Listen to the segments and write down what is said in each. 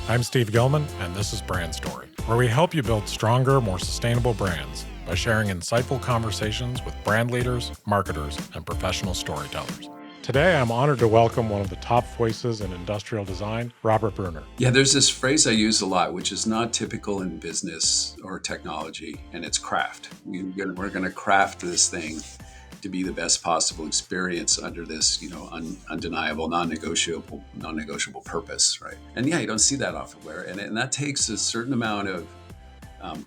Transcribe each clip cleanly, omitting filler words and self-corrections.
I'm Steve Gilman, and this is Brand Story, where we help you build stronger, more sustainable brands by sharing insightful conversations with brand leaders, marketers, and professional storytellers. Today, I'm honored to welcome one of the top voices in industrial design, Robert Brunner. Yeah, there's this phrase I use a lot, which is not typical in business or technology, and it's craft. We're going to craft this thing to be the best possible experience under this, undeniable, non-negotiable purpose, right? And yeah, you don't see that everywhere, and that takes a certain amount of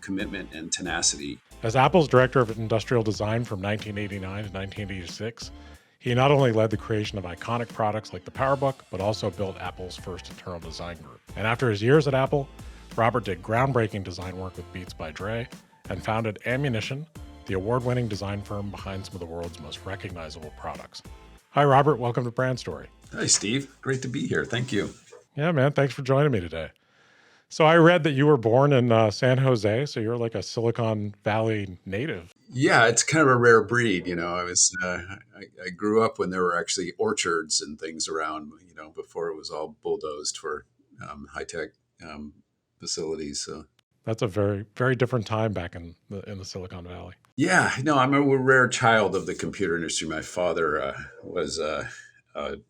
commitment and tenacity. As Apple's director of industrial design from 1989 to 1986, he not only led the creation of iconic products like the PowerBook, but also built Apple's first internal design group. And after his years at Apple, Robert did groundbreaking design work with Beats By Dre and founded Ammunition, the award-winning design firm behind some of the world's most recognizable products. Hi, Robert. Welcome to Brand Story. Hi, Steve. Great to be here. Thank you. Yeah, man. Thanks for joining me today. So I read that you were born in San Jose, so you're like a Silicon Valley native. Yeah, it's kind of a rare breed. I grew up when there were actually orchards and things around, before it was all bulldozed for high-tech facilities. So that's a very, very different time back in the Silicon Valley. Yeah, no, I'm a rare child of the computer industry. My father was a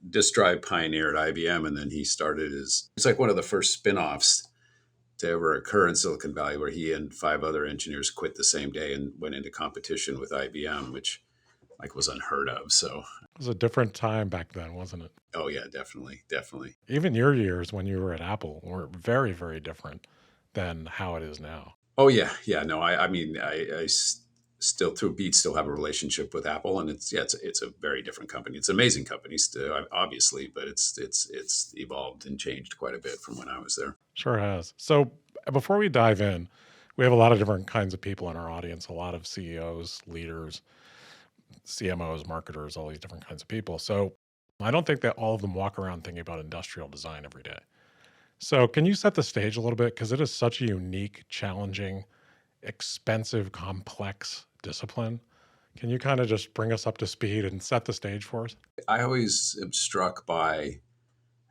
disk drive pioneer at IBM, and then he started it's like one of the first spin-offs to ever occur in Silicon Valley, where he and 5 other engineers quit the same day and went into competition with IBM, which was unheard of. So it was a different time back then, wasn't it? Oh yeah, definitely. Even your years when you were at Apple were very, very different than how it is now. Oh yeah. No, I still through Beats still have a relationship with Apple, and it's a very different company. It's an amazing company still, obviously, but it's evolved and changed quite a bit from when I was there. Sure has. So before we dive in, we have a lot of different kinds of people in our audience, a lot of CEOs, leaders, CMOs, marketers, all these different kinds of people. So I don't think that all of them walk around thinking about industrial design every day. So can you set the stage a little bit? Because it is such a unique, challenging, expensive, complex discipline. Can you kind of just bring us up to speed and set the stage for us? I always am struck by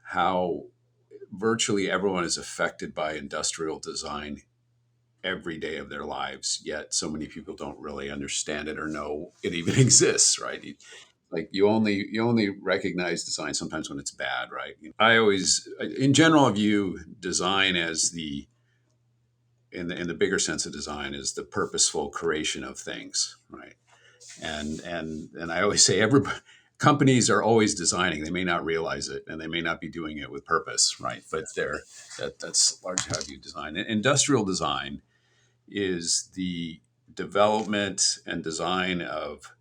how virtually everyone is affected by industrial design every day of their lives, yet so many people don't really understand it or know it even exists, right? You only recognize design sometimes when it's bad, right? I always, in general, view design as in the bigger sense of design, is the purposeful creation of things, right? And I always say companies are always designing. They may not realize it, and they may not be doing it with purpose, right? But that's largely how I view design. And industrial design is the development and design of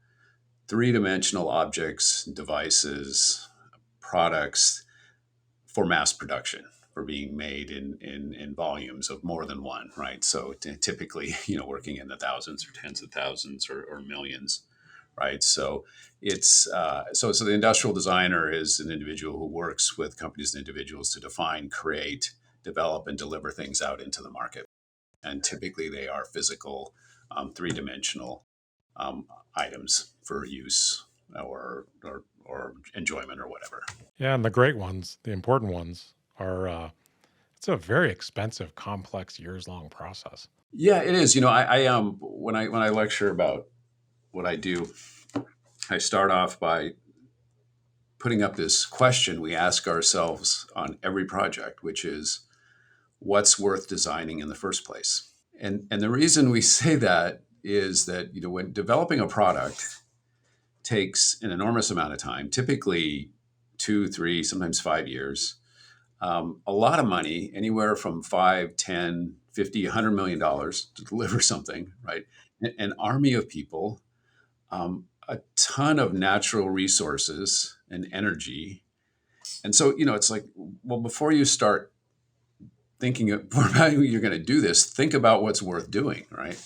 3-dimensional objects, devices, products for mass production, for being made in volumes of more than one, right? So typically, working in the thousands or tens of thousands or millions, right? So it's so the industrial designer is an individual who works with companies and individuals to define, create, develop, and deliver things out into the market. And typically they are physical, 3-dimensional items for use or enjoyment or whatever. Yeah, and the great ones, the important ones, are it's a very expensive, complex, years-long process. Yeah, it is. I when I lecture about what I do, I start off by putting up this question we ask ourselves on every project, which is, what's worth designing in the first place? And the reason we say that is that when developing a product takes an enormous amount of time, typically 2, 3, sometimes 5 years, a lot of money, anywhere from 5, 10, 50, $100 million to deliver something, right? An army of people, a ton of natural resources and energy. And so, it's like, well, before you start thinking about how you're going to do this, think about what's worth doing, right?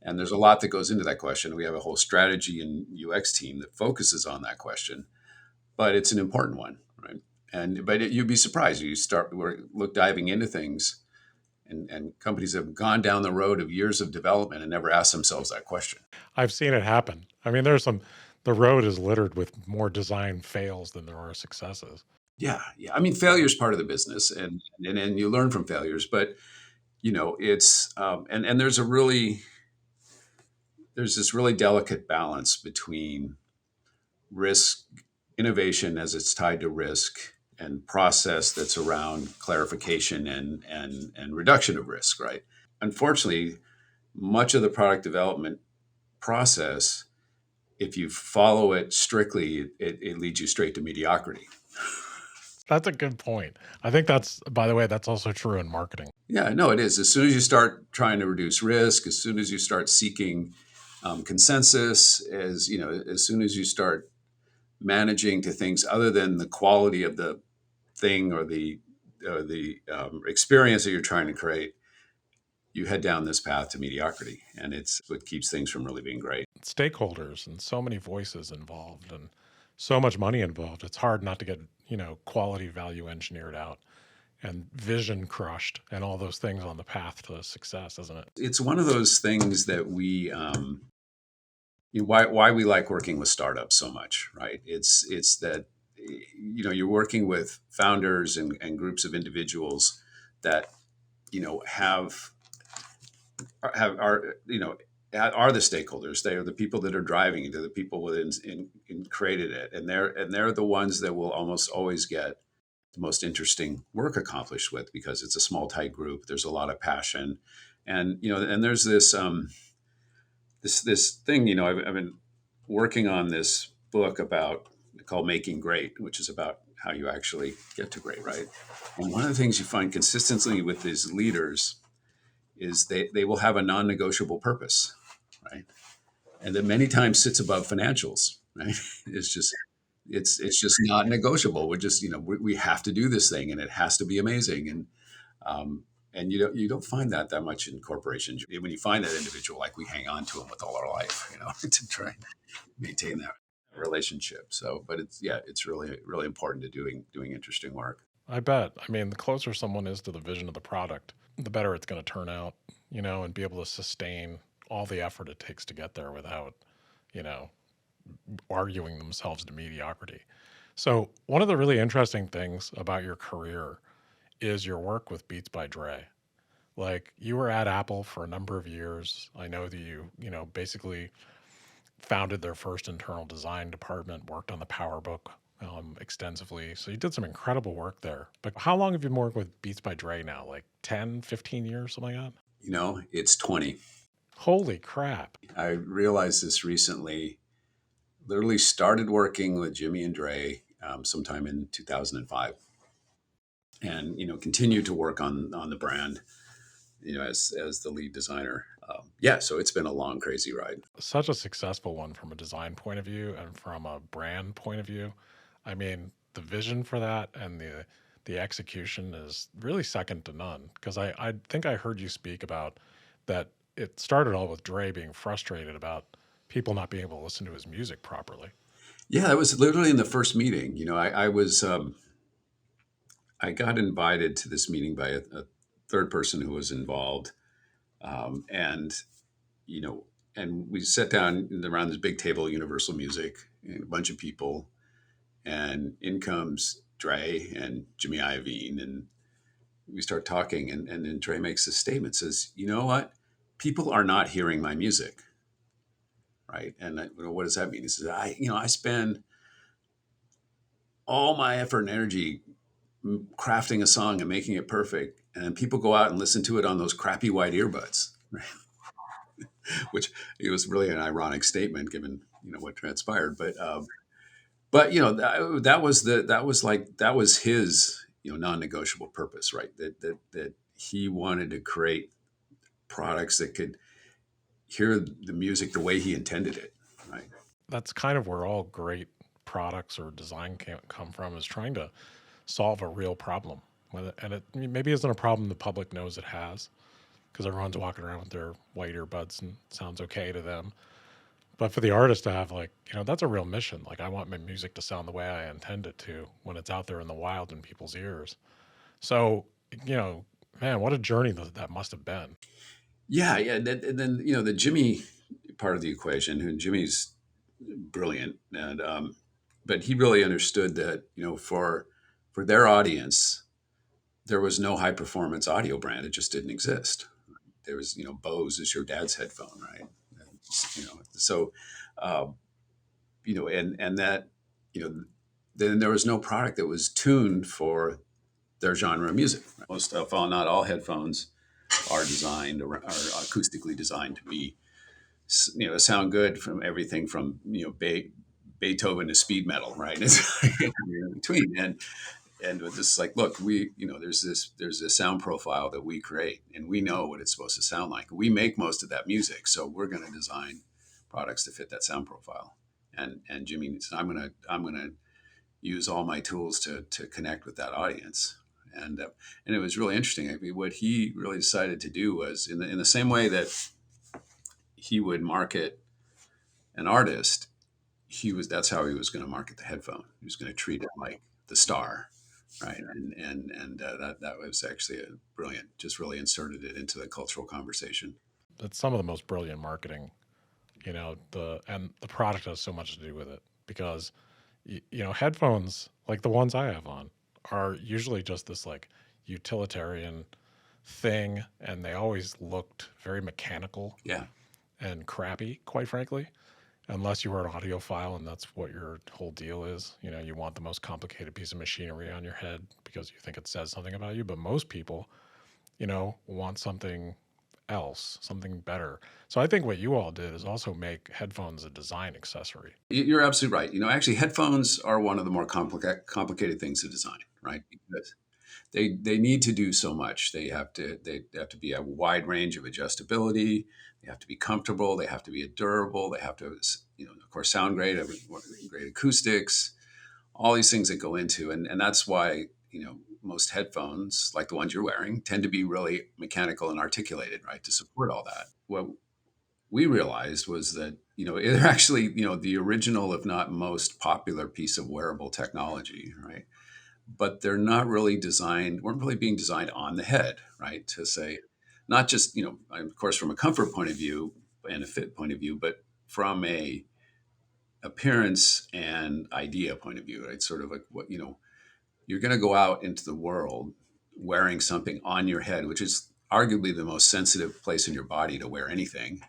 And there's a lot that goes into that question. We have a whole strategy and UX team that focuses on that question, but it's an important one, right? But you'd be surprised. You look diving into things, and companies have gone down the road of years of development and never asked themselves that question. I've seen it happen. I mean, the road is littered with more design fails than there are successes. Yeah. I mean, failure is part of the business, and you learn from failures. But it's and there's this really delicate balance between risk, innovation as it's tied to risk, and process that's around clarification and reduction of risk. Right. Unfortunately, much of the product development process, if you follow it strictly, it leads you straight to mediocrity. That's a good point. I think that's, by the way, that's also true in marketing. Yeah, no, it is. As soon as you start trying to reduce risk, as soon as you start seeking consensus, as soon as you start managing to things other than the quality of the thing or the experience that you're trying to create, you head down this path to mediocrity, and it's what keeps things from really being great. Stakeholders and so many voices involved and so much money involved. It's hard not to get, quality value engineered out and vision crushed and all those things on the path to success, isn't it? It's one of those things that why we like working with startups so much, right? It's that you're working with founders and groups of individuals that have are the stakeholders. They are the people that are driving it. They're the people in created it, and they're the ones that will almost always get the most interesting work accomplished with, because it's a small tight group. There's a lot of passion, and there's this thing. I've been working on this book called Making Great, which is about how you actually get to great, right? And one of the things you find consistently with these leaders is they will have a non-negotiable purpose, right? And that many times sits above financials, right? It's just it's just not negotiable. We're just we have to do this thing, and it has to be amazing. And you don't find that much in corporations. When you find that individual, like, we hang on to them with all our life, to try and maintain that relationship. So, but it's really really important to doing interesting work. I bet. I mean, the closer someone is to the vision of the product, the better it's going to turn out, and be able to sustain all the effort it takes to get there without, you know, arguing themselves to mediocrity. So, one of the really interesting things about your career is your work with Beats by Dre. Like, you were at Apple for a number of years. I know that basically founded their first internal design department, worked on the PowerBook extensively. So you did some incredible work there. But how long have you been working with Beats by Dre now? Like 10, 15 years, something like that? It's 20. Holy crap. I realized this recently. Literally started working with Jimmy and Dre sometime in 2005, and continued to work on the brand, as the lead designer. So it's been a long, crazy ride. Such a successful one from a design point of view and from a brand point of view. I mean, the vision for that and the execution is really second to none. Because I think I heard you speak about that it started all with Dre being frustrated about people not being able to listen to his music properly. Yeah, that was literally in the first meeting. I got invited to this meeting by a third person who was involved, and you know, and we sat down around this big table of Universal Music, and a bunch of people, and in comes Dre and Jimmy Iovine, and we start talking, and then Dre makes this statement, says, "You know what? People are not hearing my music, right?" And what does that mean? He says, I spend all my effort and energy crafting a song and making it perfect, and then people go out and listen to it on those crappy white earbuds." Right? Which it was really an ironic statement given what transpired, but that was his non-negotiable purpose, right? That he wanted to create products that could hear the music the way he intended it, right? That's kind of where all great products or design can come from, is trying to solve a real problem. And it maybe isn't a problem the public knows it has, because everyone's walking around with their white earbuds and it sounds okay to them. But for the artist to have, like, that's a real mission. Like, I want my music to sound the way I intend it to when it's out there in the wild in people's ears. So, you know, man, what a journey that must have been. Yeah. And then the Jimmy part of the equation, and Jimmy's brilliant, and but he really understood that for For their audience, there was no high performance audio brand. It just didn't exist. There was, Bose is your dad's headphone, right? So, um, and that, you know, then there was no product that was tuned for their genre of music. Most, if not all, headphones are designed or are acoustically designed to be, sound good from everything from Beethoven to speed metal, right? It's in between, and with this, like, look, there's a sound profile that we create, and we know what it's supposed to sound like. We make most of that music, so we're going to design products to fit that sound profile. And Jimmy said, I'm gonna use all my tools to connect with that audience. And it was really interesting. I mean, what he really decided to do was in the same way that he would market an artist, that's how he was going to market the headphone. He was going to treat it like the star, right? And that was actually a brilliant. Just really inserted it into the cultural conversation. It's some of the most brilliant marketing, and the product has so much to do with it because, headphones like the ones I have on are usually just this like utilitarian thing, and they always looked very mechanical Yeah, and crappy, quite frankly. Unless you were an audiophile and that's what your whole deal is. You want the most complicated piece of machinery on your head because you think it says something about you. But most people, want something else, something better. So I think what you all did is also make headphones a design accessory. you're absolutely right. Actually, headphones are one of the more complicated things to design, right? Because they need to do so much. They have to be a wide range of adjustability. They have to be comfortable. They have to be durable. They have to, of course, sound great. Have great acoustics. All these things that go into, and that's why most headphones, like the ones you're wearing, tend to be really mechanical and articulated, right, to support all that. What we realized was that they're actually the original, if not most popular, piece of wearable technology, right? But they're not really designed, weren't really being designed on the head, right? To say, not just, of course, from a comfort point of view and a fit point of view, but from a appearance and idea point of view, right? Sort of like what, you're going to go out into the world wearing something on your head, which is arguably the most sensitive place in your body to wear anything.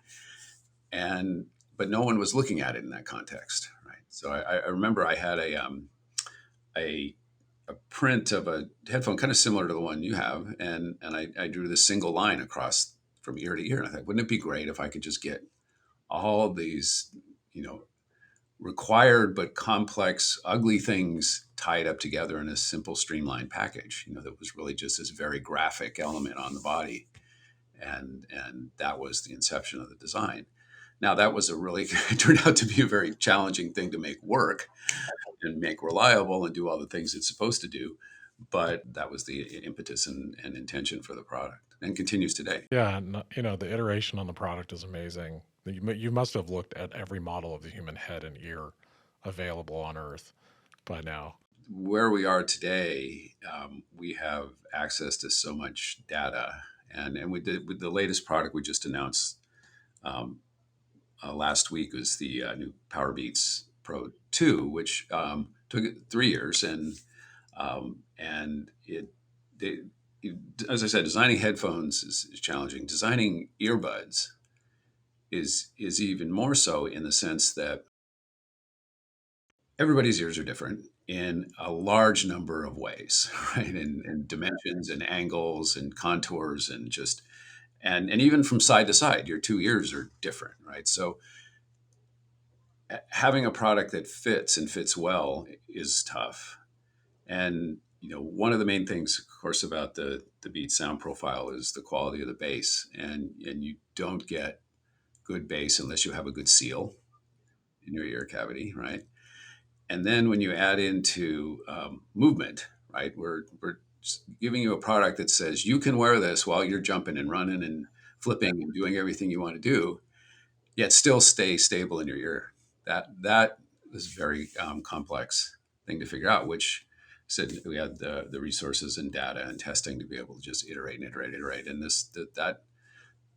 And, but no one was looking at it in that context, right? So I remember I had a a print of a headphone kind of similar to the one you have, and I drew this single line across from ear to ear. And I thought, wouldn't it be great if I could just get all these, you know, required but complex, ugly things tied up together in a simple, streamlined package? That was really just this very graphic element on the body, and that was the inception of the design. Now that was a really it turned out to be a very challenging thing to make work and make reliable and do all the things it's supposed to do. But that was the impetus and intention for the product, and continues today. Yeah, and the iteration on the product is amazing. You must have looked at every model of the human head and ear available on Earth by now. Where we are today, we have access to so much data, and with the latest product we just announced um, last week was the new Power Beats Pro 2, which took 3 years, and they, as I said, designing headphones is challenging. Designing earbuds is even more so, in the sense that everybody's ears are different in a large number of ways, right? And dimensions and angles and contours, and just and even from side to side, your two ears are different, right? So having a product that fits and fits well is tough. And one of the main things, of course, about the Beat sound profile is the quality of the bass, and you don't get good bass unless you have a good seal in your ear cavity, right? And then when you add into movement, right, we're giving you a product that says you can wear this while you're jumping and running and flipping and doing everything you want to do, yet still stay stable in your ear. That is a very complex thing to figure out, which said we had the resources and data and testing to be able to just iterate and iterate. And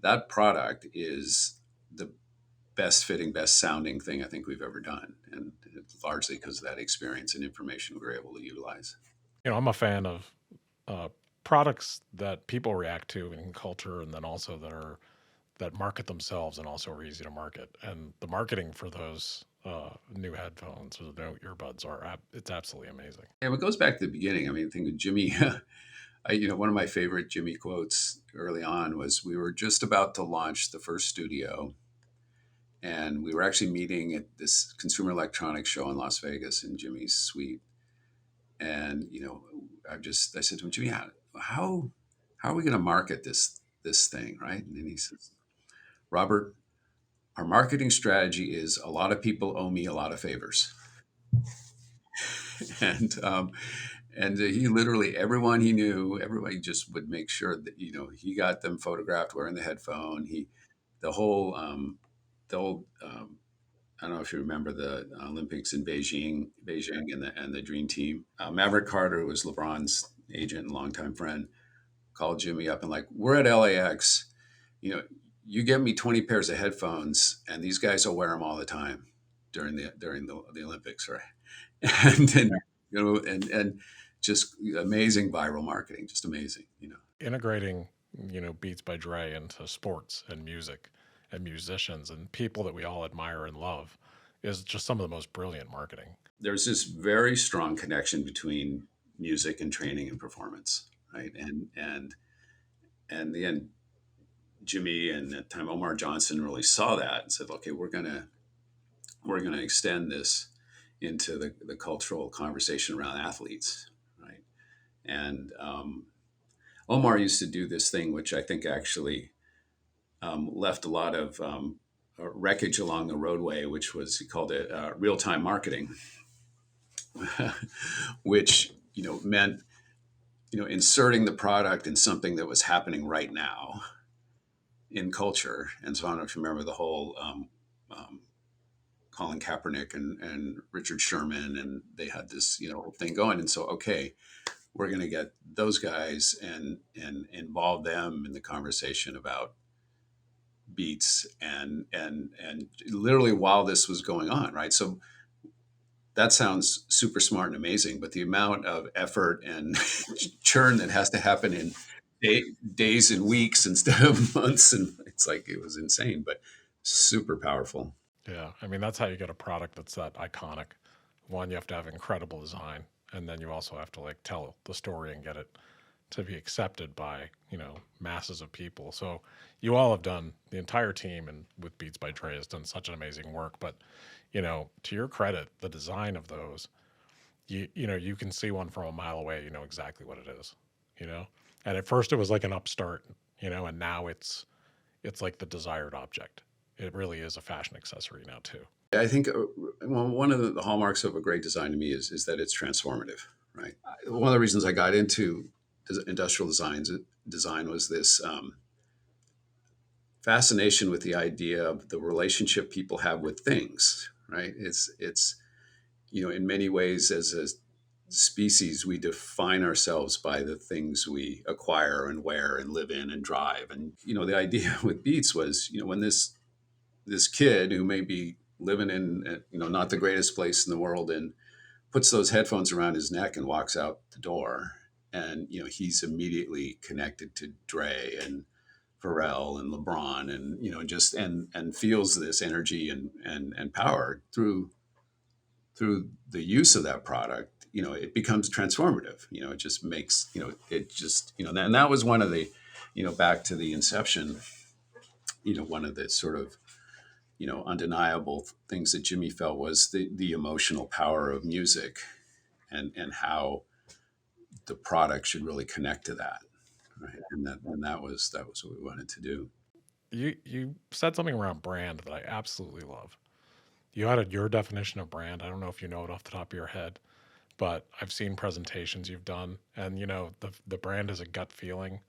that product is the best fitting, best sounding thing I think we've ever done. And it's largely because of that experience and information we were able to utilize. I'm a fan of uh, products that people react to in culture, and then also that market themselves and also are easy to market. And the marketing for those new headphones or the new earbuds it's absolutely amazing. And it goes back to the beginning. I mean, I think of Jimmy. One of my favorite Jimmy quotes early on was, "We were just about to launch the first studio, and we were actually meeting at this consumer electronics show in Las Vegas in Jimmy's suite. And I said to him, Jimmy, how are we going to market this thing, right?" And then he says, "Robert, our marketing strategy is a lot of people owe me a lot of favors." and he literally, everyone he knew, everybody just would make sure that he got them photographed wearing the headphone. The whole the whole I don't know if you remember the Olympics in Beijing, and the Dream Team. Maverick Carter, who was LeBron's agent and longtime friend, called Jimmy up and like, "We're at LAX. You know, you get me 20 pairs of headphones, and these guys will wear them all the time during the Olympics, right?" And and just amazing viral marketing, just amazing. Integrating, Beats by Dre into sports and music and musicians and people that we all admire and love is just some of the most brilliant marketing. There's this very strong connection between music and training and performance, right? And again, Jimmy and at the time Omar Johnson really saw that and said, "Okay, we're gonna extend this into the cultural conversation around athletes, right?" And Omar used to do this thing, which I think actually left a lot of wreckage along the roadway, which was, he called it real time marketing, which meant inserting the product in something that was happening right now in culture. And so I don't know if you remember the whole um, Colin Kaepernick and Richard Sherman, and they had this thing going. And so, okay, we're going to get those guys and involve them in the conversation about beats and literally while this was going on, right? So that sounds super smart and amazing, but the amount of effort and churn that has to happen in days and weeks instead of months, and it's like, it was insane, but super powerful. Yeah, I mean that's how you get a product that's that iconic. One, you have to have incredible design, and then you also have to like tell the story and get it to be accepted by masses of people. So you all have done, the entire team and with Beats by Dre has done such an amazing work. But to your credit, the design of those, you can see one from a mile away. You know exactly what it is. You know, and at first it was like an upstart. And now it's like the desired object. It really is a fashion accessory now too. I think one of the hallmarks of a great design to me is that it's transformative, right? One of the reasons I got into industrial design was this fascination with the idea of the relationship people have with things, right? It's in many ways, as a species, we define ourselves by the things we acquire and wear and live in and drive. And the idea with Beats was, when this kid who may be living in not the greatest place in the world, and puts those headphones around his neck and walks out the door, and he's immediately connected to Dre and Pharrell and LeBron, and just and feels this energy and power through the use of that product. It becomes transformative. It just makes it just and that was one of the back to the inception, one of the sort of undeniable things that Jimmy felt was the emotional power of music, and how the product should really connect to that, right? And that was what we wanted to do. You said something around brand that I absolutely love. You had your definition of brand. I don't know if you know it off the top of your head, but I've seen presentations you've done, and the brand is a gut feeling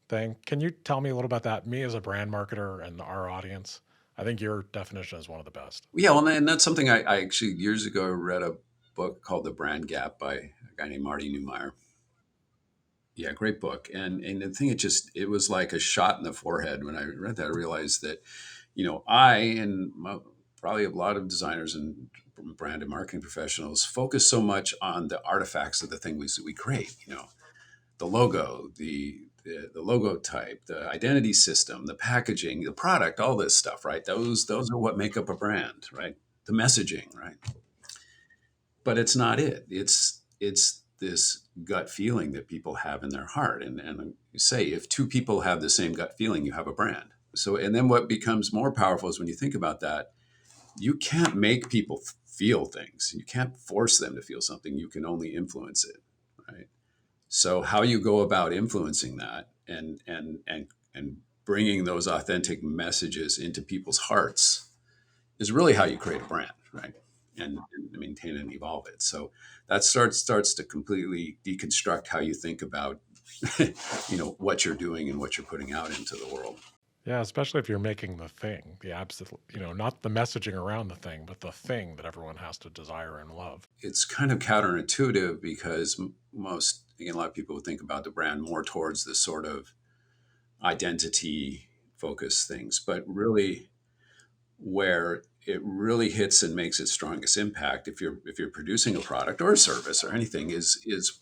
thing. Can you tell me a little about that? Me as a brand marketer and our audience, I think your definition is one of the best. Yeah, well, and that's something I actually years ago read a book called The Brand Gap by a guy named Marty Neumeyer. Yeah, great book. And the thing, it was like a shot in the forehead when I read that. I realized that, I and probably a lot of designers and brand and marketing professionals focus so much on the artifacts of the things that we create. The logo, the logo type, the identity system, the packaging, the product, all this stuff, right? Those are what make up a brand, right? The messaging, right? But it's not it. It's this gut feeling that people have in their heart. And you say, if two people have the same gut feeling, you have a brand. So, and then what becomes more powerful is when you think about that, you can't make people feel things. You can't force them to feel something. You can only influence it, right? So how you go about influencing that and bringing those authentic messages into people's hearts is really how you create a brand, right? And maintain and evolve it. So that starts to completely deconstruct how you think about what you're doing and what you're putting out into the world. Yeah, especially if you're making the thing, the absolute, not the messaging around the thing, but the thing that everyone has to desire and love. It's kind of counterintuitive because most, again, a lot of people would think about the brand more towards the sort of identity focused things, but really where it really hits and makes its strongest impact if you're producing a product or a service or anything is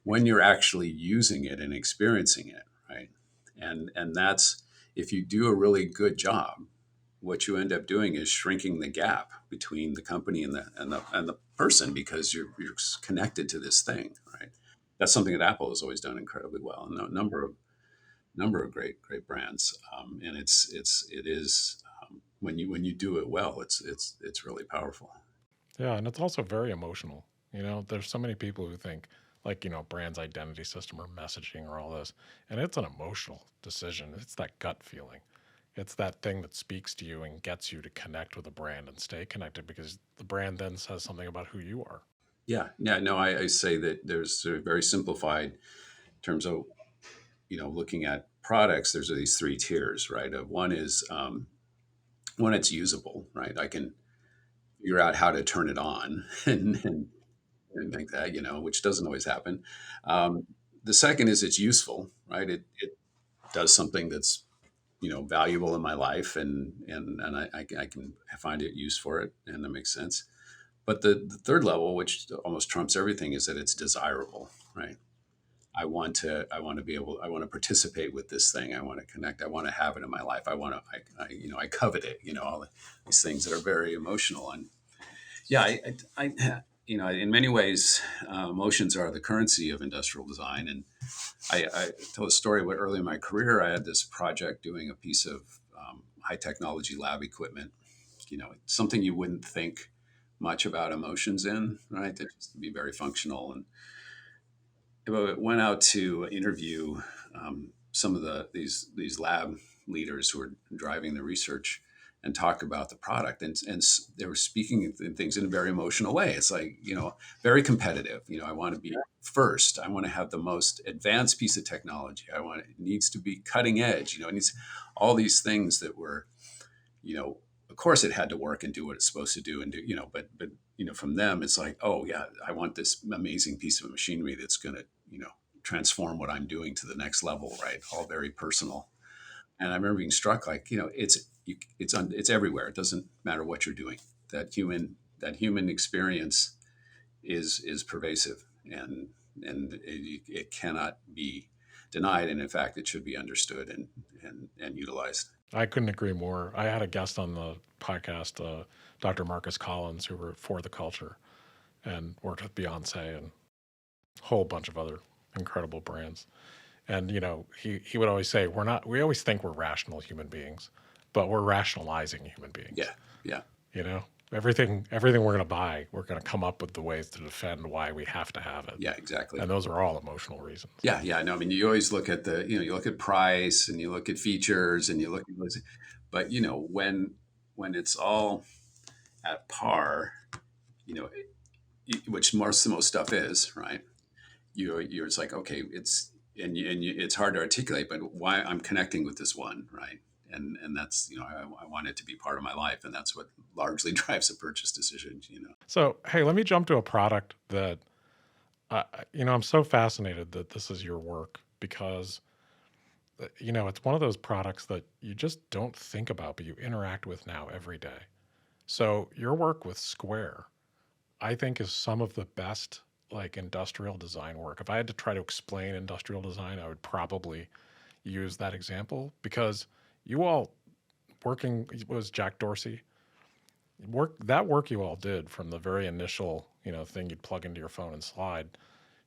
when you're actually using it and experiencing it, right? And that's, if you do a really good job, what you end up doing is shrinking the gap between the company and the person, because you're connected to this thing, right? That's something that Apple has always done incredibly well, and a number of great brands. And it is when you do it well, it's really powerful. Yeah, and it's also very emotional. There's so many people who think like, brand's identity system or messaging or all this, and it's an emotional decision. It's that gut feeling. It's that thing that speaks to you and gets you to connect with a brand and stay connected because the brand then says something about who you are. Yeah. No, I say that there's a very simplified terms of looking at products. There's these three tiers, right? One is one, it's usable, right? I can figure out how to turn it on and like that, which doesn't always happen. Um, the second is it's useful, right? It does something that's valuable in my life, and I can find it use for it, and that makes sense. But the third level, which almost trumps everything, is that it's desirable, right? I want to be able, I want to participate with this thing. I want to connect. I want to have it in my life. I covet it. All these things that are very emotional. And yeah, in many ways, emotions are the currency of industrial design. And I tell a story. What early in my career, I had this project doing a piece of high technology lab equipment. Something you wouldn't think much about emotions in, right? That just to be very functional. And went out to interview some of these lab leaders who are driving the research and talk about the product, and they were speaking things in a very emotional way. It's like, very competitive. I want to be first. I want to have the most advanced piece of technology. It needs to be cutting edge. It needs all these things that were, of course it had to work and do what it's supposed to do and do, but from them, it's like, oh yeah, I want this amazing piece of machinery that's going to, transform what I'm doing to the next level, right? All very personal. And I remember being struck, like, it's everywhere. It doesn't matter what you're doing. That human experience is pervasive, and it cannot be denied. And in fact, it should be understood and utilized. I couldn't agree more. I had a guest on the podcast, Dr. Marcus Collins, who were for the culture and worked with Beyonce and a whole bunch of other incredible brands. And he would always say, we always think we're rational human beings, but we're rationalizing human beings. Yeah. Yeah. Everything we're going to buy, we're going to come up with the ways to defend why we have to have it. Yeah, exactly. And those are all emotional reasons. Yeah. Yeah. No, I mean, you always look at you look at price and you look at features and you look at, but when it's all at par, which most stuff is, right? You're it's like, okay, it's hard to articulate, but why I'm connecting with this one, right? And that's, I want it to be part of my life, and that's what largely drives a purchase decision. So hey, let me jump to a product that I'm so fascinated that this is your work, because it's one of those products that you just don't think about, but you interact with now every day. So your work with Square, I think, is some of the best like industrial design work. If I had to try to explain industrial design, I would probably use that example because you all working was Jack Dorsey work you all did from the very initial thing you'd plug into your phone and slide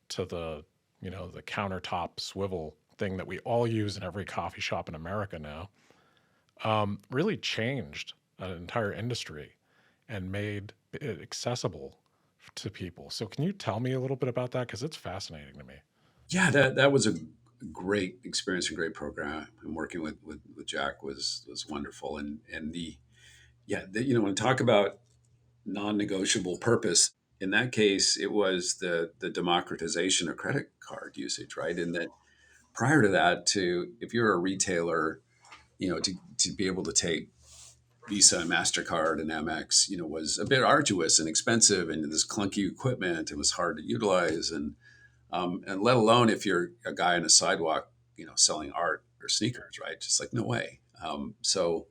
to the the countertop swivel thing that we all use in every coffee shop in America now, really changed an entire industry and made it accessible to people. So can you tell me a little bit about that, because it's fascinating to me. Yeah, that was a great experience and great program. And working with Jack was wonderful. And when we talk about non-negotiable purpose, in that case, it was the democratization of credit card usage, right? And that prior to that, to if you're a retailer, to be able to take Visa and MasterCard and Amex, was a bit arduous and expensive, and this clunky equipment. It was hard to utilize, and let alone if you're a guy on a sidewalk, selling art or sneakers, right? Just like no way. So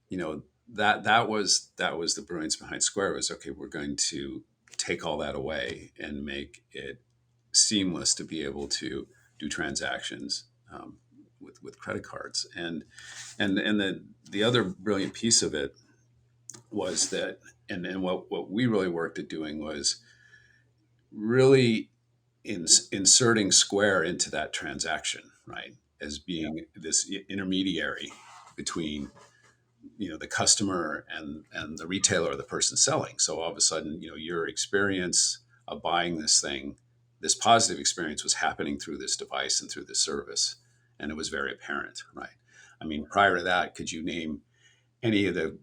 you know that was the brilliance behind Square. Was okay. We're going to take all that away and make it seamless to be able to do transactions with credit cards. And the other brilliant piece of it was that, and what we really worked at doing was really inserting Square into that transaction, right? As being this intermediary between the customer and the retailer or the person selling. So all of a sudden, your experience of buying this thing, this positive experience, was happening through this device and through this service, and it was very apparent, right? I mean, prior to that, could you name any of the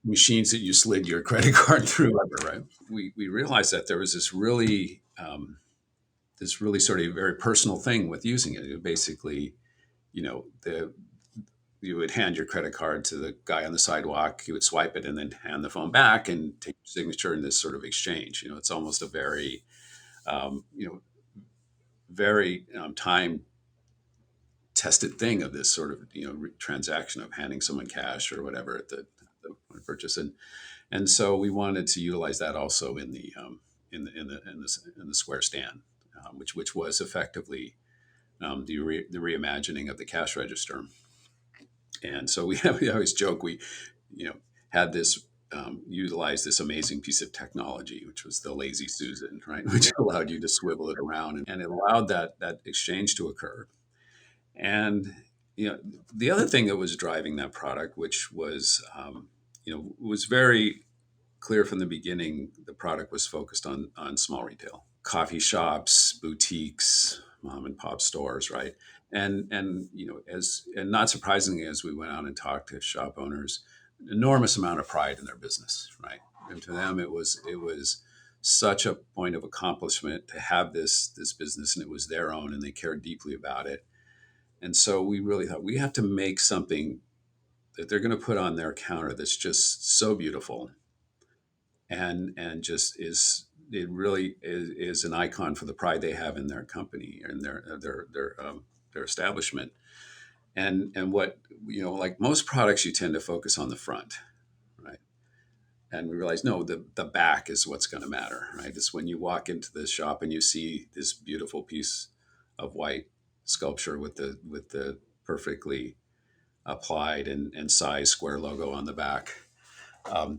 machines that you slid your credit card through ever, right? We realized that there was this really sort of very personal thing with using it. It basically, the you would hand your credit card to the guy on the sidewalk. He would swipe it and then hand the phone back and take your signature in this sort of exchange. It's almost a very, um, you know, very time tested thing of this sort of transaction of handing someone cash or whatever at the purchase. And so we wanted to utilize that also in the Square stand, which was effectively the reimagining of the cash register. And so we always joke you know had this utilized this amazing piece of technology, which was the lazy Susan, right, which allowed you to swivel it around, and it allowed that exchange to occur. And the other thing that was driving that product, which was very clear from the beginning, the product was focused on small retail, coffee shops, boutiques, mom and pop stores, right? And and not surprisingly, as we went out and talked to shop owners, enormous amount of pride in their business, right? And to them, it was such a point of accomplishment to have this business, and it was their own, and they cared deeply about it. And so we really thought we have to make something that they're going to put on their counter that's just so beautiful, and just it really is an icon for the pride they have in their company and their establishment. And what like most products, you tend to focus on the front, right? And we realize, no, the back is what's going to matter, right? It's when you walk into the shop and you see this beautiful piece of white sculpture with the perfectly applied and size Square logo on the back.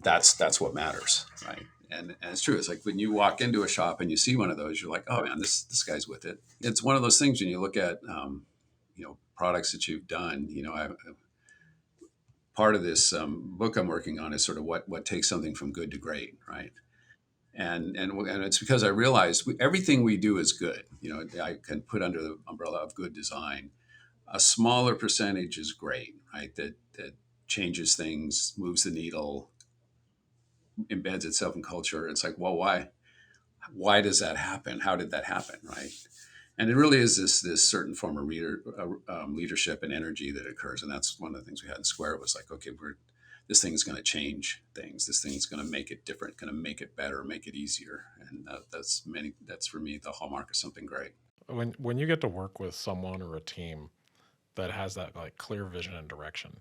That's what matters, right? And it's true. It's like when you walk into a shop and you see one of those, you're like, oh man, this guy's with it. It's one of those things when you look at products that you've done. Part of this book I'm working on is sort of what takes something from good to great, right? And it's because I realized everything we do is good. I can put under the umbrella of good design. A smaller percentage is great, right? That changes things, moves the needle, embeds itself in culture. It's like, well, why does that happen? How did that happen, right? And it really is this certain form of leadership and energy that occurs. And that's one of the things we had in Square. Was like, okay, this thing is going to change things. This thing is going to make it different, going to make it better, make it easier. And that's for me the hallmark of something great. When you get to work with someone or a team that has that like clear vision and direction,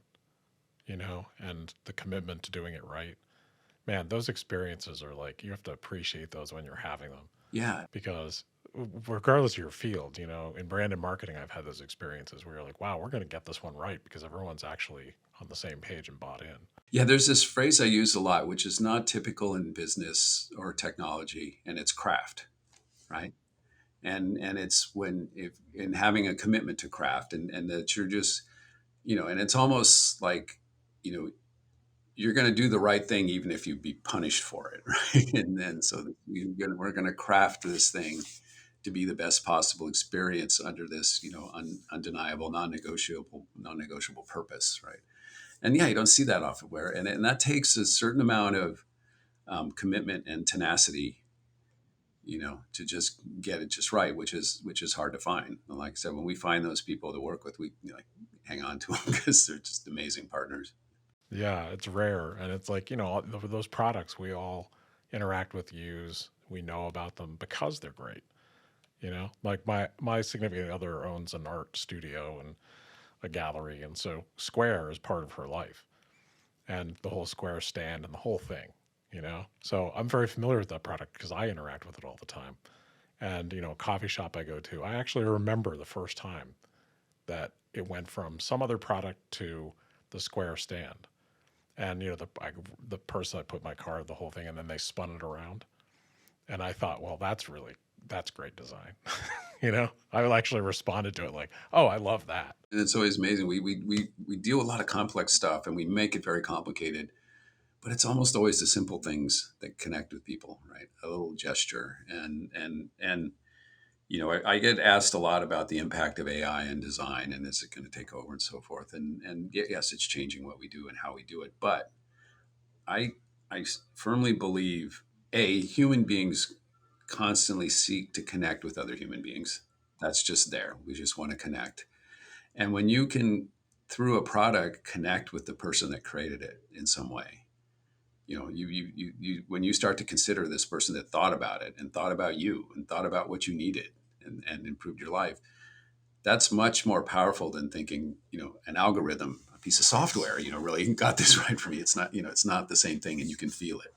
and the commitment to doing it right, Man, those experiences are like, you have to appreciate those when you're having them, Yeah. because regardless of your field, in brand and marketing, I've had those experiences where you're like, wow, we're going to get this one right because everyone's actually on the same page and bought in. Yeah, there's this phrase I use a lot, which is not typical in business or technology, and it's craft, right? And it's when if in having a commitment to craft, and that you're just, and it's almost like, you know, you're going to do the right thing even if you be punished for it, right? And then so we're going to craft this thing to be the best possible experience under this, undeniable, non-negotiable purpose, right? And yeah, you don't see that often. And that takes a certain amount of commitment and tenacity, to just get it just right, which is hard to find. And like I said, when we find those people to work with, we like hang on to them because they're just amazing partners. Yeah, it's rare. And it's like, those products we all interact with, use, we know about them because they're great. Like my significant other owns an art studio and a gallery. And so Square is part of her life, and the whole Square stand and the whole thing. So I'm very familiar with that product because I interact with it all the time. And, coffee shop I go to, I actually remember the first time that it went from some other product to the Square stand. And, the person I put my card, the whole thing, and then they spun it around. And I thought, well, that's great design. I actually responded to it like, oh, I love that. And it's always amazing. We deal with a lot of complex stuff and we make it very complicated, but it's almost always the simple things that connect with people, right? A little gesture. And I get asked a lot about the impact of AI in design and is it going to take over and so forth. And yes, it's changing what we do and how we do it. But I, I firmly believe, human beings constantly seek to connect with other human beings. That's just there. We just want to connect. And when you can, through a product, connect with the person that created it in some way, when you start to consider this person that thought about it and thought about you and thought about what you needed and improved your life, that's much more powerful than thinking, an algorithm, a piece of software, really got this right for me. It's not the same thing, and you can feel it.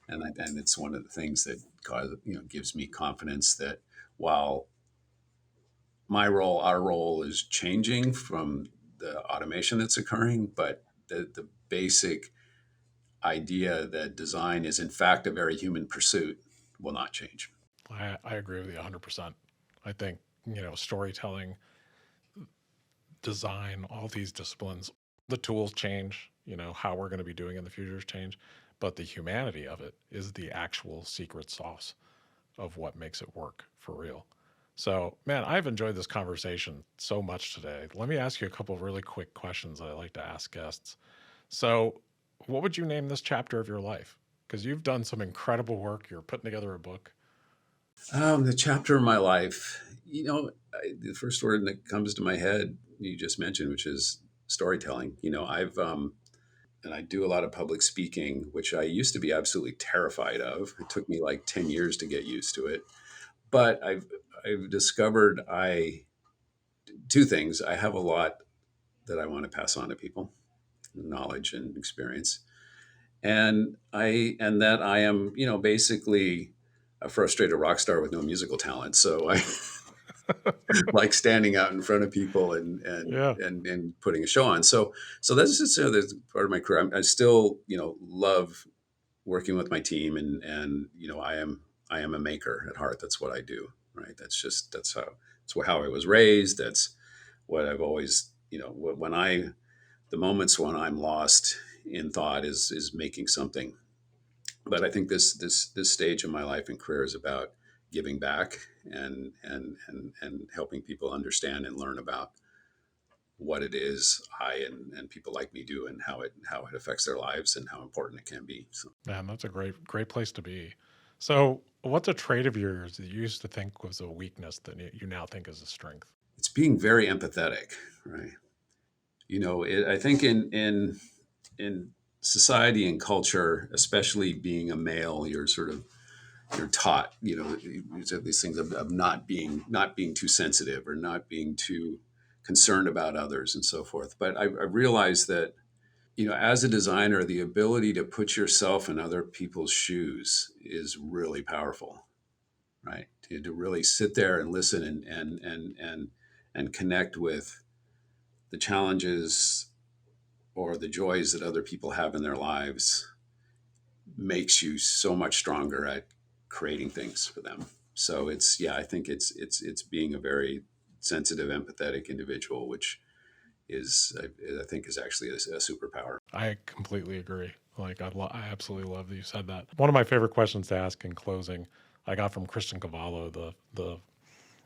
And it's one of the things that gives me confidence that while our role is changing from the automation that's occurring, but the basic idea that design is in fact a very human pursuit will not change. I agree with you 100%. I think, storytelling, design, all these disciplines, the tools change, how we're going to be doing in the futures change, but the humanity of it is the actual secret sauce of what makes it work for real. So, man, I've enjoyed this conversation so much today. Let me ask you a couple of really quick questions that I like to ask guests. So, what would you name this chapter of your life? Because you've done some incredible work. You're putting together a book. The chapter of my life, the first word that comes to my head you just mentioned, which is storytelling. And I do a lot of public speaking, which I used to be absolutely terrified of. It took me like 10 years to get used to it. But I've discovered two things. I have a lot that I want to pass on to people, knowledge and experience. And that I am, basically a frustrated rock star with no musical talent. So I like standing out in front of people Yeah. and putting a show on. So that's just that's part of my career. I still love working with my team, and I am a maker at heart. That's what I do. Right. That's how I was raised. That's what I've always when I the moments when I'm lost in thought is making something. But I think this stage of my life and career is about giving back and helping people understand and learn about what it is and people like me do and how it affects their lives and how important it can be. So Man, that's a great place to be. So, what's a trait of yours that you used to think was a weakness that you now think is a strength? it's being very empathetic, right? I think in society and culture, especially being a male, you're taught, these things of not being too sensitive or not being too concerned about others and so forth. But I realized that as a designer, the ability to put yourself in other people's shoes is really powerful, right? To really sit there and listen and connect with the challenges or the joys that other people have in their lives makes you so much stronger at creating things for them. So I think it's being a very sensitive, empathetic individual, which I think is actually a superpower. I completely agree. Like, I absolutely love that you said that. One of my favorite questions to ask in closing, I got from Christian Cavallo, the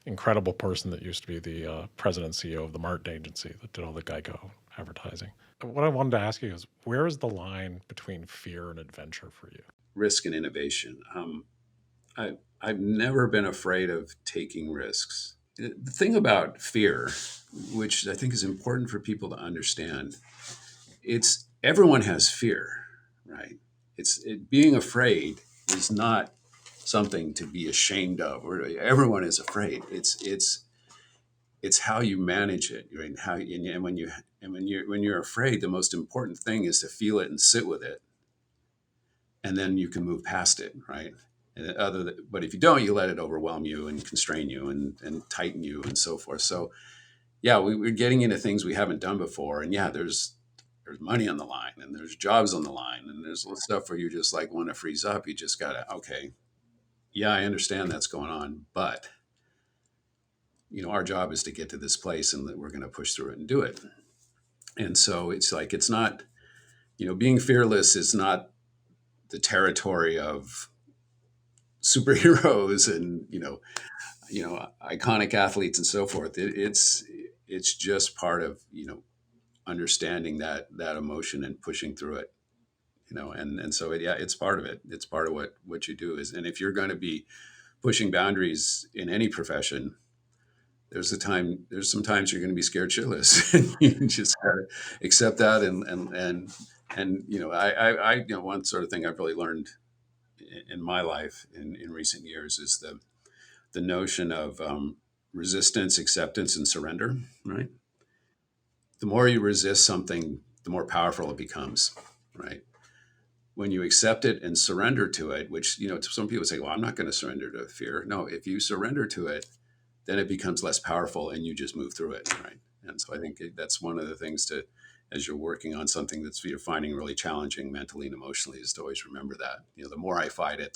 incredible person that used to be the president and CEO of the Martin agency that did all the Geico advertising. What I wanted to ask you is, where is the line between fear and adventure for you? Risk and innovation. I've never been afraid of taking risks. The thing about fear, which I think is important for people to understand, it's everyone has fear, right? Being afraid is not something to be ashamed of, or everyone is afraid. It's how you manage it, right? When you're afraid, the most important thing is to feel it and sit with it, and then you can move past it, right? But if you don't, you let it overwhelm you and constrain you and tighten you and so forth. So yeah, we're getting into things we haven't done before, and yeah, there's money on the line, and there's jobs on the line, and there's stuff where you just like want to freeze up. You just gotta, okay, yeah, I understand that's going on, but our job is to get to this place, and that we're going to push through it and do it. And so it's like, it's not, being fearless is not the territory of superheroes and iconic athletes and so forth. It's just part of understanding that emotion and pushing through it. And so it's part of it. It's part of what you do is, and if you're going to be pushing boundaries in any profession, there's some times you're going to be scared shitless. And you just gotta accept that. I one sort of thing I've really learned in my life in recent years is the notion of resistance, acceptance, and surrender, right? The more you resist something, the more powerful it becomes, right? When you accept it and surrender to it, which, some people say, well, I'm not going to surrender to fear. No, if you surrender to it, then it becomes less powerful and you just move through it, right? And so I think that's one of the things as you're working on something that's you're finding really challenging mentally and emotionally, is to always remember that, the more I fight it,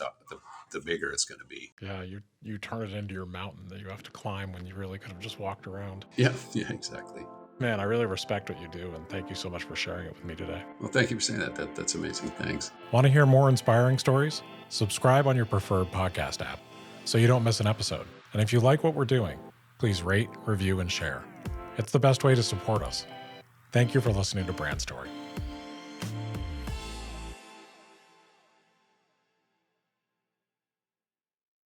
the bigger it's going to be. Yeah, you turn it into your mountain that you have to climb when you really could have just walked around. Yeah, exactly. Man, I really respect what you do, and thank you so much for sharing it with me today. Well, thank you for saying that. That's amazing. Thanks. Want to hear more inspiring stories? Subscribe on your preferred podcast app so you don't miss an episode. And if you like what we're doing, please rate, review, and share. It's the best way to support us. Thank you for listening to Brand Story.